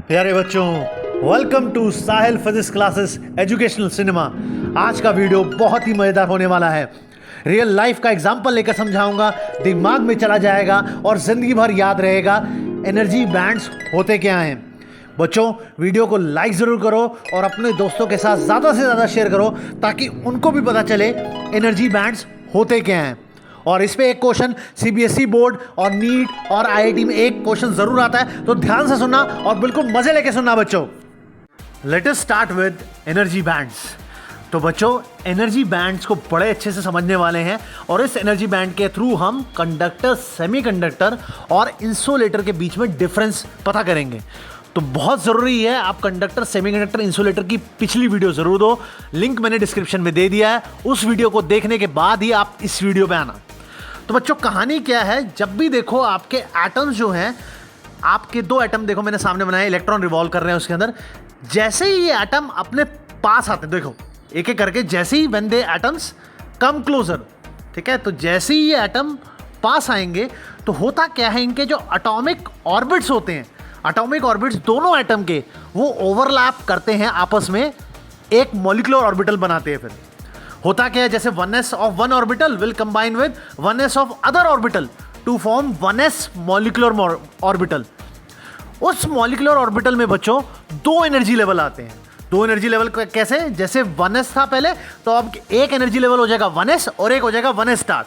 प्यारे बच्चों, welcome to Sahil physics classes educational cinema. आज का वीडियो बहुत ही मज़ेदार होने वाला है। रियल लाइफ का एग्जाम्पल लेकर समझाऊंगा, दिमाग में चला जाएगा और ज़िंदगी भर याद रहेगा एनर्जी बैंड्स होते क्या हैं। बच्चों, वीडियो को लाइक ज़रूर करो और अपने दोस्तों के साथ ज़्यादा से ज़्यादा शेयर करो ताकि उनको भी पता चले एनर्जी बैंड्स होते क्या हैं। और इस पे एक क्वेश्चन सीबीएसई बोर्ड और नीट और आईआईटी में एक क्वेश्चन जरूर आता है, तो ध्यान से सुनना और बिल्कुल मजे लेके सुनना बच्चों। Let us start with energy bands. तो बच्चों, एनर्जी बैंड्स को बड़े अच्छे से समझने वाले हैं और इस एनर्जी बैंड के थ्रू हम कंडक्टर, सेमीकंडक्टर और इंसुलेटर के बीच में डिफरेंस पता करेंगे। तो बहुत ज़रूरी है आप कंडक्टर, सेमीकंडक्टर, इंसुलेटर की पिछली वीडियो ज़रूर दो। लिंक मैंने डिस्क्रिप्शन में दे दिया है, उस वीडियो को देखने के बाद ही आप इस वीडियो पे आना। तो बच्चों, कहानी क्या है, जब भी देखो आपके एटम्स जो हैं, आपके दो एटम देखो मैंने सामने बनाए, इलेक्ट्रॉन रिवॉल्व कर रहे हैं उसके अंदर। जैसे ही ये एटम अपने पास आते हैं, देखो एक एक करके, जैसे ही when they atoms come closer, ठीक है, तो जैसे ही ये एटम पास आएंगे तो होता क्या है, इनके जो एटॉमिक ऑर्बिट्स होते हैं, एटॉमिक ऑर्बिट्स दोनों एटम के, वो ओवरलैप करते हैं आपस में, एक मॉलिक्यूलर ऑर्बिटल बनाते हैं। फिर होता क्या है, जैसे 1s of one orbital will combine with 1s of other orbital to form 1s molecular orbital. उस मॉलिक्यूलर ऑर्बिटल में बच्चों दो एनर्जी लेवल आते हैं। दो एनर्जी लेवल कैसे, जैसे 1s था पहले, तो अब एक एनर्जी लेवल हो जाएगा 1s और एक हो जाएगा 1s स्टार।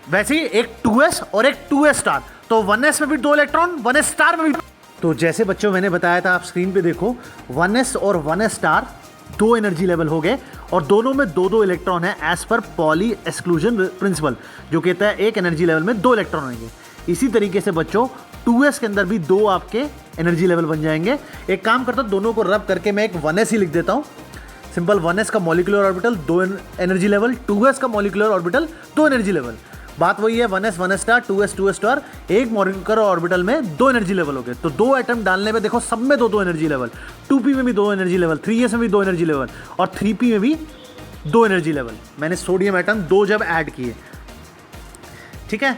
वैसे ही एक 2s और एक 2s स्टार, तो 1s में भी दो इलेक्ट्रॉन, 1s स्टार में भी। तो जैसे बच्चों मैंने बताया था, आप स्क्रीन पे देखो, 1s और 1s स्टार दो एनर्जी लेवल हो गए और दोनों में दो दो इलेक्ट्रॉन है as per poly exclusion principle, जो कहता है एक एनर्जी लेवल में दो इलेक्ट्रॉन होंगे। इसी तरीके से बच्चों 2s के अंदर भी दो आपके एनर्जी लेवल बन जाएंगे। एक काम करता हूँ, दोनों को रब करके मैं एक 1s ही लिख देता हूँ। सिंपल 1s का मॉलिक्यूलर ऑर्बिटल दो एनर्जी लेवल, 2s का मॉलिक्यूलर ऑर्बिटल दो एनर्जी लेवल। बात वही है, 1s 1s star, 2s 2s star, एक मॉलिक्यूलर ऑर्बिटल में दो एनर्जी लेवल हो गए। तो दो एटम डालने में देखो सब में दो दो एनर्जी लेवल, 2p में भी दो एनर्जी लेवल, 3s में भी दो एनर्जी लेवल और 3p में भी दो एनर्जी लेवल। मैंने सोडियम एटम दो जब ऐड किए, ठीक है।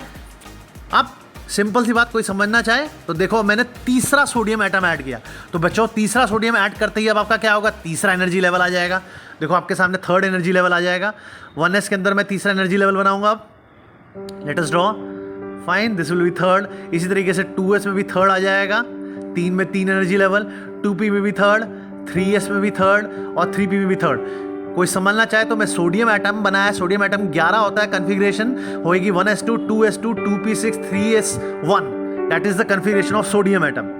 अब सिंपल सी बात, कोई समझना चाहे तो देखो, मैंने तीसरा सोडियम एटम ऐड किया, तो बच्चों तीसरा सोडियम ऐड करते ही अब आपका क्या होगा, तीसरा एनर्जी लेवल आ जाएगा। देखो आपके सामने थर्ड एनर्जी लेवल आ जाएगा। 1s के अंदर मैं तीसरा एनर्जी लेवल बनाऊंगा। अब let us draw, fine, this will be third. इसी तरीके से 2s में भी थर्ड आ जाएगा, 3 में 3 एनर्जी लेवल, 2p में भी थर्ड, 3s में भी थर्ड और 3p में भी थर्ड। कोई समझना चाहे तो मैं सोडियम एटम बनाया, सोडियम एटम 11 होता है, कन्फिग्रेशन होएगी 1s2 2s2 2p6 3s1, that is the configuration of sodium atom.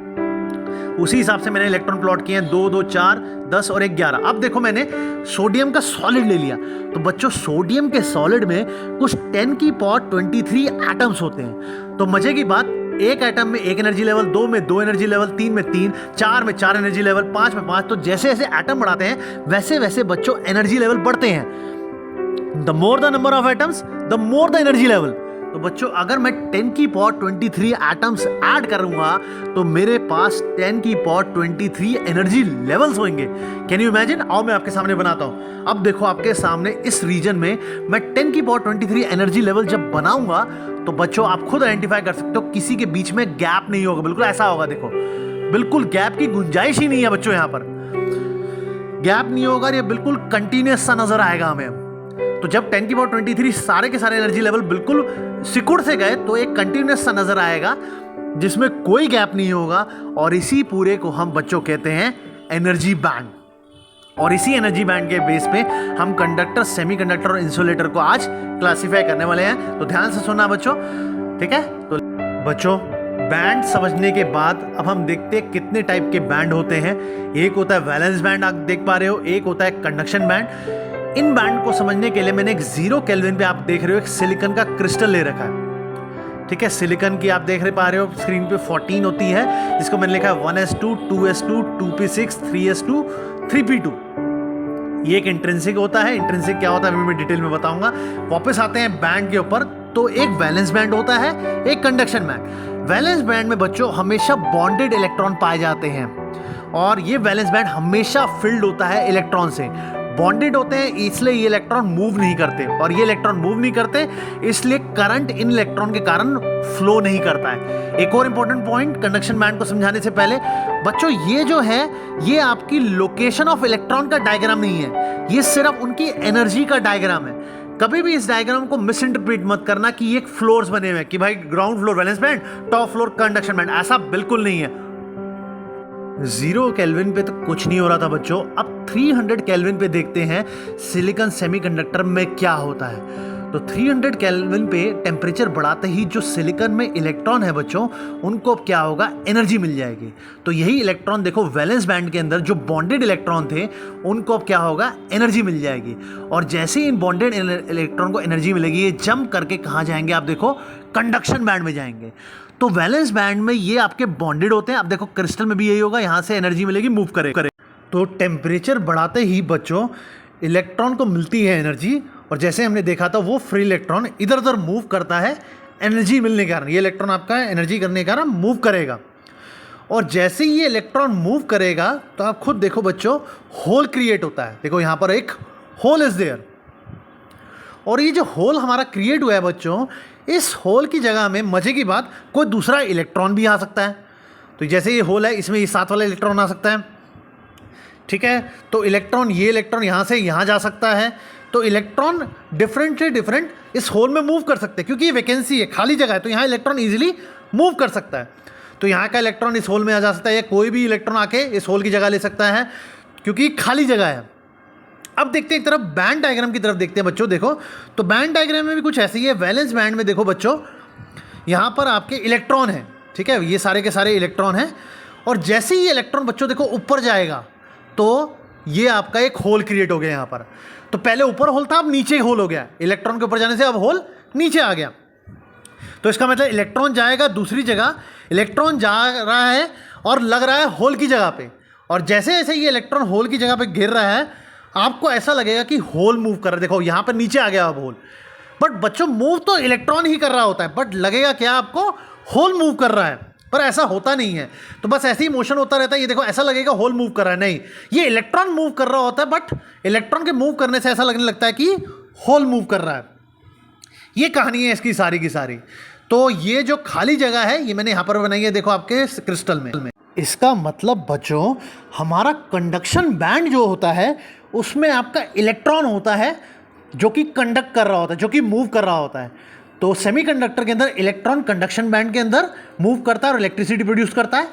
उसी हिसाब से मैंने इलेक्ट्रॉन प्लॉट किए हैं, 2 2 4 10 और 1 11। अब देखो मैंने सोडियम का सॉलिड ले लिया, तो बच्चों सोडियम के सॉलिड में कुछ 10 की पावर 23 एटम्स होते हैं। तो मजे की बात, एक एटम में एक एनर्जी लेवल, 2 में 2 एनर्जी लेवल, 3 में 3, 4 में 4 एनर्जी लेवल, 5 में 5। तो जैसे जैसे एटम बढ़ाते हैं वैसे वैसे बच्चों एनर्जी लेवल बढ़ते हैं। The more the number of atoms the more the energy level. तो बच्चों अगर मैं 10 की पावर 23 एटम्स ऐड करूंगा तो मेरे पास 10 की पावर 23 एनर्जी लेवल्स होंगे। Can you imagine? आओ मैं आपके सामने बनाता हूं। अब देखो आपके सामने इस रीजन में मैं 10 की पावर 23 एनर्जी लेवल जब बनाऊंगा तो बच्चों आप खुद आइडेंटिफाई कर सकते हो, किसी के बीच में गैप नहीं होगा, बिल्कुल ऐसा होगा। देखो बिल्कुल गैप की गुंजाइश ही नहीं है बच्चों, यहां पर गैप नहीं होगा, ये बिल्कुल कंटिन्यूअस सा नजर आएगा हमें। तो जब 10 की पावर 23 सारे के सारे एनर्जी लेवल बिल्कुल सिकुड़ से गए तो एक कंटिन्यूअस सा नजर आएगा जिसमें कोई गैप नहीं होगा, और इसी पूरे को हम बच्चों कहते हैं एनर्जी बैंड। और इसी एनर्जी बैंड के बेस पे हम कंडक्टर, सेमीकंडक्टर और इंसुलेटर को आज क्लासिफाई करने वाले हैं। तो ध्यान से सुनना बच्चों, ठीक है। तो बच्चों बैंड समझने के बाद अब हम देखते हैं कितने टाइप के बैंड होते हैं। एक होता है वैलेंस बैंड, आप देख पा रहे हो, एक होता है कंडक्शन बैंड। इन बैंड को समझने के लिए मैंने एक 0 केल्विन पे, आप देख रहे हो, एक सिलिकॉन का क्रिस्टल ले रखा है, ठीक है। सिलिकॉन की आप देख पा रहे हो स्क्रीन पे 14 होती है, जिसको मैंने लिखा है 1s2 2s2 2p6 3s2 3p2। ये एक इंट्रिंसिक होता है। इंट्रिंसिक क्या होता है मैं डिटेल में बताऊंगा। वापस आते हैं बैंड के ऊपर। तो एक वैलेंस बैंड होता है, एक कंडक्शन बैंड। वैलेंस बैंड में बच्चों हमेशा बॉन्डेड इलेक्ट्रॉन पाए जाते हैं और ये वैलेंस बैंड हमेशा फिल्ड होता है इलेक्ट्रॉन से। बॉन्डेड होते हैं इसलिए ये इलेक्ट्रॉन मूव नहीं करते, और ये इलेक्ट्रॉन मूव नहीं करते इसलिए करंट इन इलेक्ट्रॉन के कारण फ्लो नहीं करता है। एक और इंपॉर्टेंट पॉइंट कंडक्शन बैंड को समझाने से पहले बच्चों, ये जो है ये आपकी लोकेशन ऑफ इलेक्ट्रॉन का डायग्राम नहीं है, ये सिर्फ उनकी एनर्जी का डायग्राम है। कभी भी इस डायग्राम को मिस इंटरप्रेट मत करना कि ये फ्लोर्स बने हुए हैं कि भाई ground floor valence band, top floor conduction band, ऐसा बिल्कुल नहीं है। 0 केल्विन पे तो कुछ नहीं हो रहा था बच्चों। अब 300 केल्विन पे देखते हैं सिलिकॉन सेमीकंडक्टर में क्या होता है। तो 300 केल्विन पे टेम्परेचर बढ़ाते ही जो सिलिकॉन में इलेक्ट्रॉन है बच्चों, उनको अब क्या होगा, एनर्जी मिल जाएगी। तो यही इलेक्ट्रॉन देखो वैलेंस बैंड के अंदर जो बॉन्डेड इलेक्ट्रॉन थे उनको अब क्या होगा, एनर्जी मिल जाएगी। और जैसे ही इन बॉन्डेड इलेक्ट्रॉन को एनर्जी मिलेगी ये जंप करके कहाँ जाएंगे, आप देखो कंडक्शन बैंड में जाएंगे। तो वैलेंस बैंड में ये आपके बॉन्डेड होते हैं। अब देखो क्रिस्टल में भी यही होगा, यहाँ से एनर्जी मिलेगी, मूव करे। तो टेम्परेचर बढ़ाते ही बच्चों इलेक्ट्रॉन को मिलती है एनर्जी, और जैसे हमने देखा था वो फ्री इलेक्ट्रॉन इधर उधर मूव करता है एनर्जी मिलने के कारण। ये इलेक्ट्रॉन आपका एनर्जी करने के कारण मूव करेगा, और जैसे ही ये इलेक्ट्रॉन मूव करेगा तो आप खुद देखो बच्चों होल क्रिएट होता है। देखो यहाँ पर एक होल इज देयर, और ये जो होल हमारा क्रिएट हुआ है बच्चों, इस होल की जगह में मजे की बात कोई दूसरा इलेक्ट्रॉन भी आ सकता है। तो जैसे ये होल है इसमें ये साथ वाला इलेक्ट्रॉन आ सकता है, ठीक है। तो इलेक्ट्रॉन, ये इलेक्ट्रॉन यहाँ से यहाँ जा सकता है। तो इलेक्ट्रॉन डिफरेंट से डिफरेंट इस होल में मूव कर सकते हैं, क्योंकि ये वैकेंसी है, खाली जगह है, तो यहाँ इलेक्ट्रॉन इजीली मूव कर सकता है। तो यहाँ का इलेक्ट्रॉन इस होल में आ जा सकता है, या कोई भी इलेक्ट्रॉन आके इस होल की जगह ले सकता है, क्योंकि खाली जगह है। अब देखते हैं एक तरफ बैंड डायग्राम की तरफ देखते हैं बच्चों। देखो तो बैंड डायग्राम में भी कुछ ऐसे ही है। वैलेंस बैंड में देखो बच्चों यहाँ पर आपके इलेक्ट्रॉन है, ठीक है, ये सारे के सारे इलेक्ट्रॉन हैं, और जैसे ही ये इलेक्ट्रॉन बच्चों देखो ऊपर जाएगा तो ये आपका एक होल क्रिएट हो गया यहाँ पर। तो पहले ऊपर होल था, अब नीचे होल हो गया, इलेक्ट्रॉन के ऊपर जाने से अब होल नीचे आ गया। तो इसका मतलब इलेक्ट्रॉन जाएगा दूसरी जगह, इलेक्ट्रॉन जा रहा है और लग रहा है होल की जगह पे, और जैसे जैसे ये इलेक्ट्रॉन होल की जगह पे गिर रहा है आपको ऐसा लगेगा कि होल मूव कर रहा है। देखो यहाँ पर नीचे आ गया अब होल, बट बच्चों मूव तो इलेक्ट्रॉन ही कर रहा होता है, बट लगेगा क्या आपको, होल मूव कर रहा है, पर ऐसा होता नहीं है। तो बस ऐसे ही मोशन होता रहता है। ये देखो ऐसा लगेगा होल मूव कर रहा है, नहीं, ये इलेक्ट्रॉन मूव कर रहा होता है, बट इलेक्ट्रॉन के मूव करने से ऐसा लगने लगता है कि होल मूव कर रहा है। ये कहानी है इसकी सारी की सारी। तो ये जो खाली जगह है ये मैंने यहाँ पर बनाई है, देखो आपके क्रिस्टल में। इसका मतलब बच्चों हमारा कंडक्शन बैंड जो होता है उसमें आपका इलेक्ट्रॉन होता है जो कि कंडक्ट कर रहा होता है, जो कि मूव कर रहा होता है। तो सेमीकंडक्टर के अंदर इलेक्ट्रॉन कंडक्शन बैंड के अंदर मूव करता है और इलेक्ट्रिसिटी प्रोड्यूस करता है,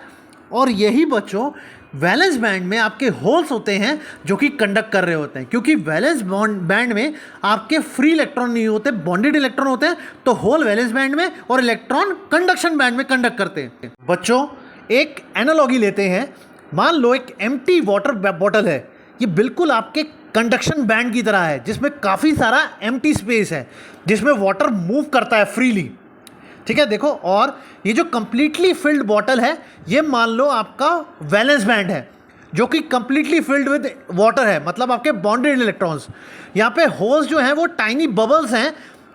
और यही बच्चों वैलेंस बैंड में आपके होल्स होते हैं जो कि कंडक्ट कर रहे होते हैं, क्योंकि वैलेंस बैंड में आपके फ्री इलेक्ट्रॉन नहीं होते, बॉन्डेड इलेक्ट्रॉन होते हैं। तो होल वैलेंस बैंड में और इलेक्ट्रॉन कंडक्शन बैंड में कंडक्ट करते हैं। बच्चों एक एनालॉजी लेते हैं, मान लो एक एम्प्टी वाटर बॉटल है, ये बिल्कुल आपके कंडक्शन बैंड की तरह है जिसमें काफ़ी सारा एम्प्टी स्पेस है जिसमें वाटर मूव करता है फ्रीली, ठीक है। देखो, और ये जो कंप्लीटली फिल्ड बॉटल है ये मान लो आपका वैलेंस बैंड है जो कि कंप्लीटली फिल्ड विद वाटर है, मतलब आपके बॉन्डेड इलेक्ट्रॉन्स। यहाँ पे होल्स जो हैं वो टाइनी बबल्स हैं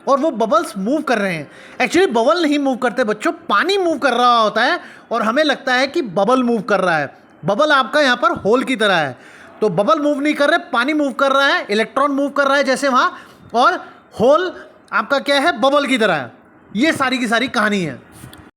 और वो बबल्स मूव कर रहे हैं। एक्चुअली बबल नहीं मूव करते बच्चों, पानी मूव कर रहा होता है और हमें लगता है कि बबल मूव कर रहा है। बबल आपका यहाँ पर होल की तरह है, तो बबल मूव नहीं कर रहे, पानी मूव कर रहा है, इलेक्ट्रॉन मूव कर रहा है जैसे वहाँ, और होल आपका क्या है, बबल की तरह है। ये सारी की सारी कहानी है।